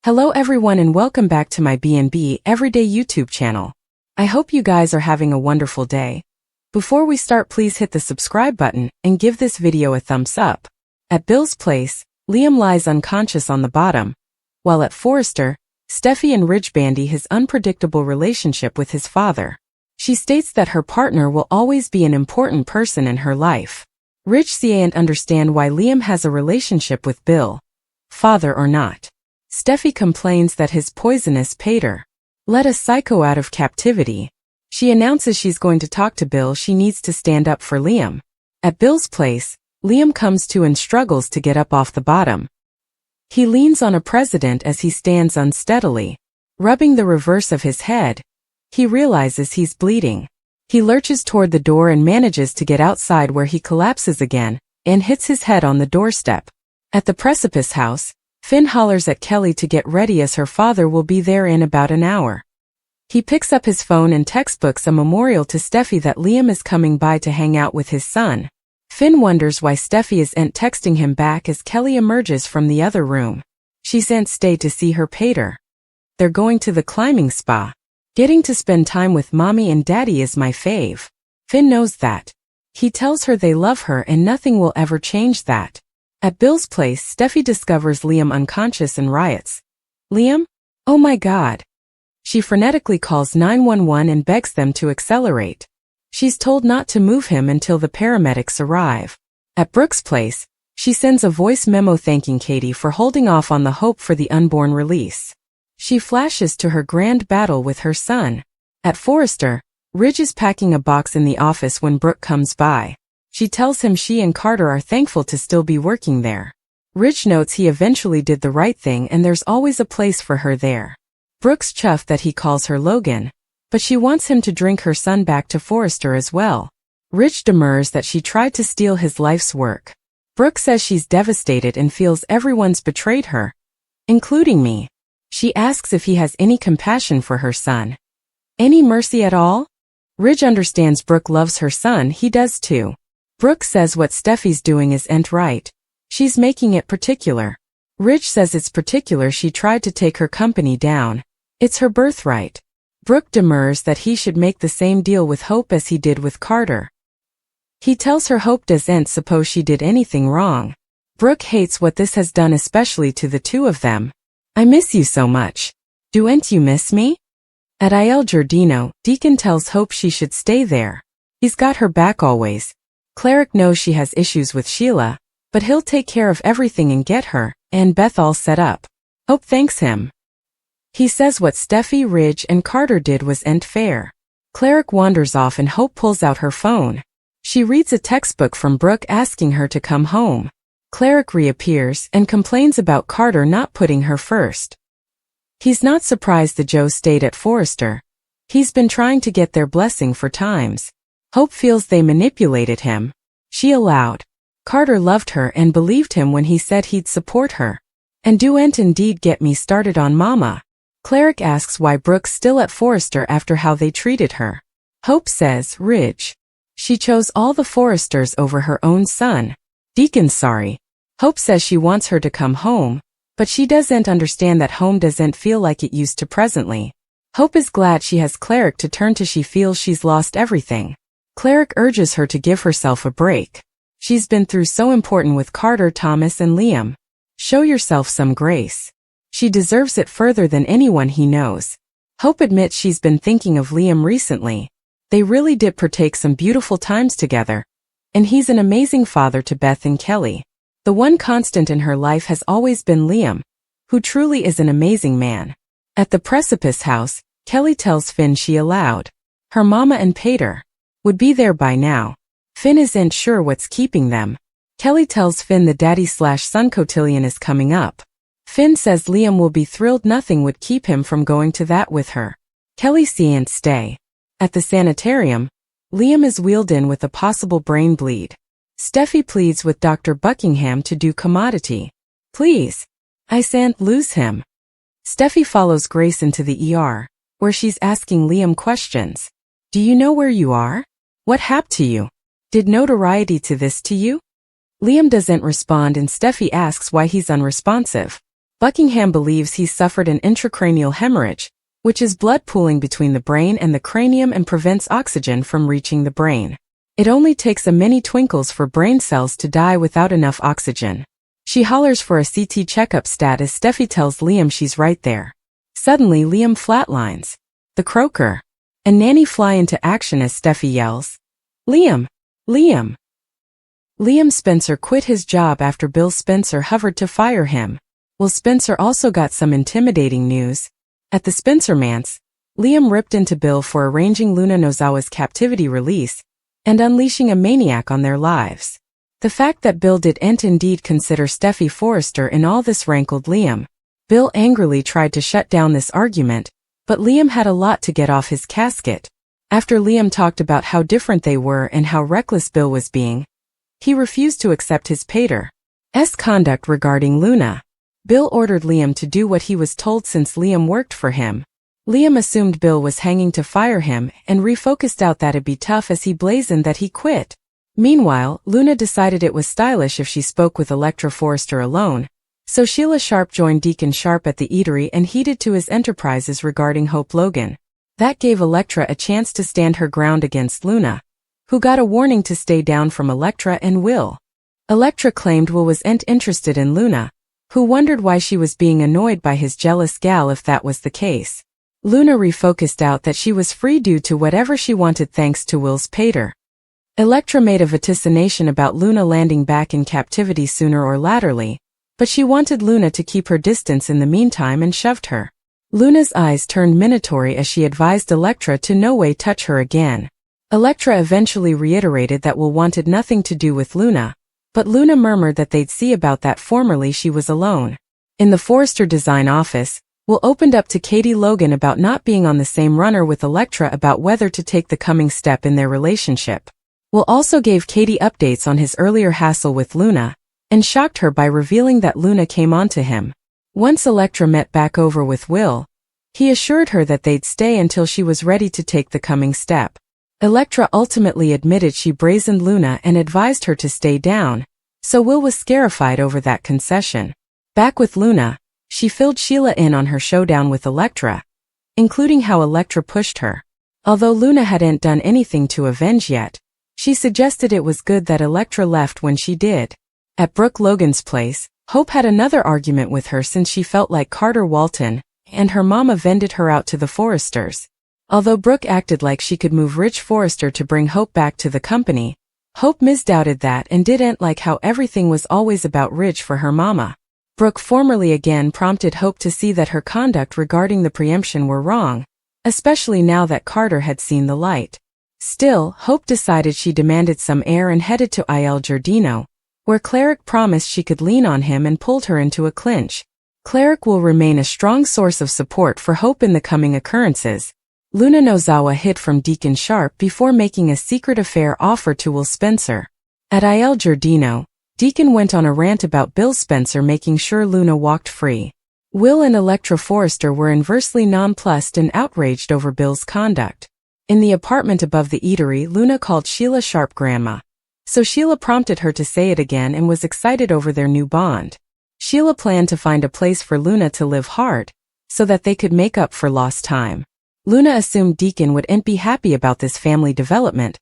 Hello everyone and welcome back to my B&B Everyday YouTube channel. I hope you guys are having a wonderful day. Before we start, please hit the subscribe button and give this video a thumbs up. At Bill's place, Liam lies unconscious on the bottom, while at Forrester, Steffy and Ridge bandy his unpredictable relationship with his father. She states that her partner will always be an important person in her life. Ridge can't understand why Liam has a relationship with Bill, father or not. Steffy complains that his poisonous pater let a psycho out of captivity. She announces she's going to talk to Bill. She needs to stand up for Liam. At Bill's place, Liam comes to and struggles to get up off the bottom. He leans on a president as he stands unsteadily, rubbing the reverse of his head. He realizes he's bleeding. He lurches toward the door and manages to get outside, where he collapses again and hits his head on the doorstep. At the precipice house, Finn hollers at Kelly to get ready as her father will be there in about an hour. He picks up his phone and textbooks a memorial to Steffy that Liam is coming by to hang out with his son. Finn wonders why Steffy isn't texting him back as Kelly emerges from the other room. She sent stay to see her pater. They're going to the climbing spa. Getting to spend time with mommy and daddy is my fave. Finn knows that. He tells her they love her and nothing will ever change that. At Bill's place, Steffy discovers Liam unconscious and riots. Liam? Oh my God. She frenetically calls 911 and begs them to accelerate. She's told not to move him until the paramedics arrive. At Brooke's place, she sends a voice memo thanking Katie for holding off on the hope for the unborn release. She flashes to her grand battle with her son. At Forrester, Ridge is packing a box in the office when Brooke comes by. She tells him she and Carter are thankful to still be working there. Ridge notes he eventually did the right thing and there's always a place for her there. Brooke's chuffed that he calls her Logan, but she wants him to drink her son back to Forrester as well. Ridge demurs that she tried to steal his life's work. Brooke says she's devastated and feels everyone's betrayed her, including me. She asks if he has any compassion for her son. Any mercy at all? Ridge understands Brooke loves her son. He does too. Brooke says what Steffy's doing isn't right. She's making it particular. Ridge says it's particular she tried to take her company down. It's her birthright. Brooke demurs that he should make the same deal with Hope as he did with Carter. He tells her Hope doesn't suppose she did anything wrong. Brooke hates what this has done, especially to the two of them. I miss you so much. Don't you miss me? At Il Giardino, Deacon tells Hope she should stay there. He's got her back always. Cleric knows she has issues with Sheila, but he'll take care of everything and get her and Beth all set up. Hope thanks him. He says what Steffy, Ridge, and Carter did wasn't fair. Cleric wanders off and Hope pulls out her phone. She reads a textbook from Brooke asking her to come home. Cleric reappears and complains about Carter not putting her first. He's not surprised the Joe stayed at Forrester. He's been trying to get their blessing for times. Hope feels they manipulated him. She allowed. Carter loved her and believed him when he said he'd support her. And do'n't indeed get me started on Mama. Cleric asks why Brooke's still at Forrester after how they treated her. Hope says Ridge. She chose all the Forresters over her own son. Deacon's sorry. Hope says she wants her to come home, but she doesn't understand that home doesn't feel like it used to presently. Hope is glad she has Cleric to turn to. She feels she's lost everything. Cleric urges her to give herself a break. She's been through so important with Carter, Thomas, and Liam. Show yourself some grace. She deserves it further than anyone he knows. Hope admits she's been thinking of Liam recently. They really did partake some beautiful times together. And he's an amazing father to Beth and Kelly. The one constant in her life has always been Liam, who truly is an amazing man. At the precipice house, Kelly tells Finn she allowed. Her mama and pater would be there by now. Finn isn't sure what's keeping them. Kelly tells Finn the daddy/son cotillion is coming up. Finn says Liam will be thrilled. Nothing would keep him from going to that with her. Kelly can't stay. At the sanitarium, Liam is wheeled in with a possible brain bleed. Steffy pleads with Dr. Buckingham to do commodity. Please. I can't lose him. Steffy follows Grace into the ER, where she's asking Liam questions. Do you know where you are? What happened to you? Did notoriety to this to you? Liam doesn't respond and Steffy asks why he's unresponsive. Buckingham believes he's suffered an intracranial hemorrhage, which is blood pooling between the brain and the cranium and prevents oxygen from reaching the brain. It only takes a many twinkles for brain cells to die without enough oxygen. She hollers for a CT checkup stat as Steffy tells Liam she's right there. Suddenly Liam flatlines. The croaker and Nanny fly into action as Steffy yells, "Liam! Liam!" Liam Spencer quit his job after Bill Spencer hovered to fire him. Will Spencer also got some intimidating news. At the Spencer manse, Liam ripped into Bill for arranging Luna Nozawa's captivity release and unleashing a maniac on their lives. The fact that Bill didn't indeed consider Steffy Forrester in all this rankled Liam. Bill angrily tried to shut down this argument, but Liam had a lot to get off his casket. After Liam talked about how different they were and how reckless Bill was being, he refused to accept his pater's conduct regarding Luna. Bill ordered Liam to do what he was told since Liam worked for him. Liam assumed Bill was hanging to fire him and refocused out that it'd be tough as he blazoned that he quit. Meanwhile, Luna decided it was stylish if she spoke with Elektra Forrester alone, so Sheila Sharp joined Deacon Sharp at the eatery and heeded to his enterprises regarding Hope Logan. That gave Elektra a chance to stand her ground against Luna, who got a warning to stay down from Elektra and Will. Elektra claimed Will wasn't interested in Luna, who wondered why she was being annoyed by his jealous gal if that was the case. Luna refocused out that she was free due to whatever she wanted thanks to Will's pater. Elektra made a vaticination about Luna landing back in captivity sooner or laterly, but she wanted Luna to keep her distance in the meantime and shoved her. Luna's eyes turned minatory as she advised Elektra to no way touch her again. Elektra eventually reiterated that Will wanted nothing to do with Luna, but Luna murmured that they'd see about that. Formerly she was alone. In the Forrester design office, Will opened up to Katie Logan about not being on the same runner with Elektra about whether to take the coming step in their relationship. Will also gave Katie updates on his earlier hassle with Luna, and shocked her by revealing that Luna came on to him. Once Elektra met back over with Will, he assured her that they'd stay until she was ready to take the coming step. Elektra ultimately admitted she brazened Luna and advised her to stay down, so Will was scarified over that concession. Back with Luna, she filled Sheila in on her showdown with Elektra, including how Elektra pushed her. Although Luna hadn't done anything to avenge yet, she suggested it was good that Elektra left when she did. At Brooke Logan's place, Hope had another argument with her since she felt like Carter Walton and her mama vended her out to the Forresters. Although Brooke acted like she could move Rich Forrester to bring Hope back to the company, Hope misdoubted that and didn't like how everything was always about Rich for her mama. Brooke formally again prompted Hope to see that her conduct regarding the preemption were wrong, especially now that Carter had seen the light. Still, Hope decided she demanded some air and headed to Il Giardino, where Cleric promised she could lean on him and pulled her into a clinch. Cleric will remain a strong source of support for Hope in the coming occurrences. Luna Nozawa hid from Deacon Sharp before making a secret affair offer to Will Spencer. At Il Giardino, Deacon went on a rant about Bill Spencer making sure Luna walked free. Will and Elektra Forrester were inversely nonplussed and outraged over Bill's conduct. In the apartment above the eatery, Luna called Sheila Sharp Grandma. So Sheila prompted her to say it again and was excited over their new bond. Sheila planned to find a place for Luna to live hard, so that they could make up for lost time. Luna assumed Deacon wouldn't be happy about this family development,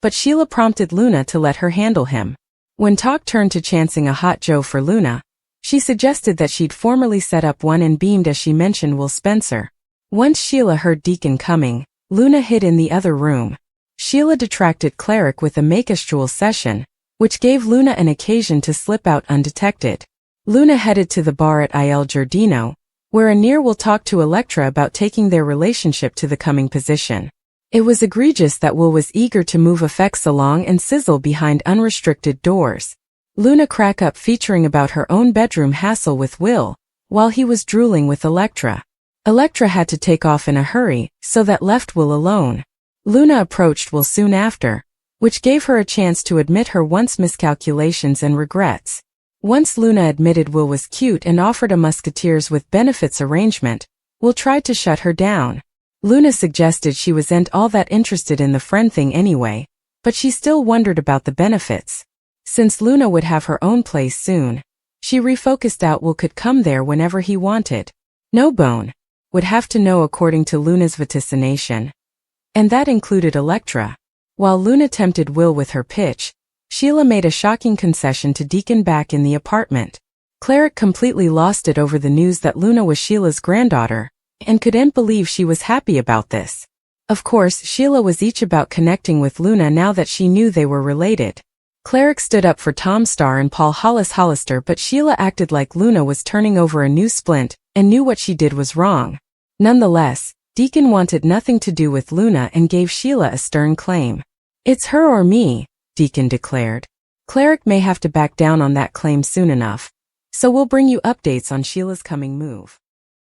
but Sheila prompted Luna to let her handle him. When talk turned to chancing a hot Joe for Luna, she suggested that she'd formally set up one and beamed as she mentioned Will Spencer. Once Sheila heard Deacon coming, Luna hid in the other room. Sheila detracted Cleric with a make-a-stroll session, which gave Luna an occasion to slip out undetected. Luna headed to the bar at Il Giardino, where Anir will talk to Elektra about taking their relationship to the coming position. It was egregious that Will was eager to move effects along and sizzle behind unrestricted doors. Luna crack up featuring about her own bedroom hassle with Will, while he was drooling with Elektra. Elektra had to take off in a hurry, so that left Will alone. Luna approached Will soon after, which gave her a chance to admit her once miscalculations and regrets. Once Luna admitted Will was cute and offered a Musketeers with benefits arrangement, Will tried to shut her down. Luna suggested she wasn't all that interested in the friend thing anyway, but she still wondered about the benefits. Since Luna would have her own place soon, She refocused out Will could come there whenever he wanted. No bone would have to know according to Luna's vaticination. And that included Electra. While Luna tempted Will with her pitch, Sheila made a shocking concession to Deacon back in the apartment. Cleric completely lost it over the news that Luna was Sheila's granddaughter, and couldn't believe she was happy about this. Of course, Sheila was each about connecting with Luna now that she knew they were related. Cleric stood up for Tom Starr and Paul Hollister, but Sheila acted like Luna was turning over a new splint and knew what she did was wrong. Nonetheless, Deacon wanted nothing to do with Luna and gave Sheila a stern claim. "It's her or me," Deacon declared. Cleric may have to back down on that claim soon enough, so we'll bring you updates on Sheila's coming move.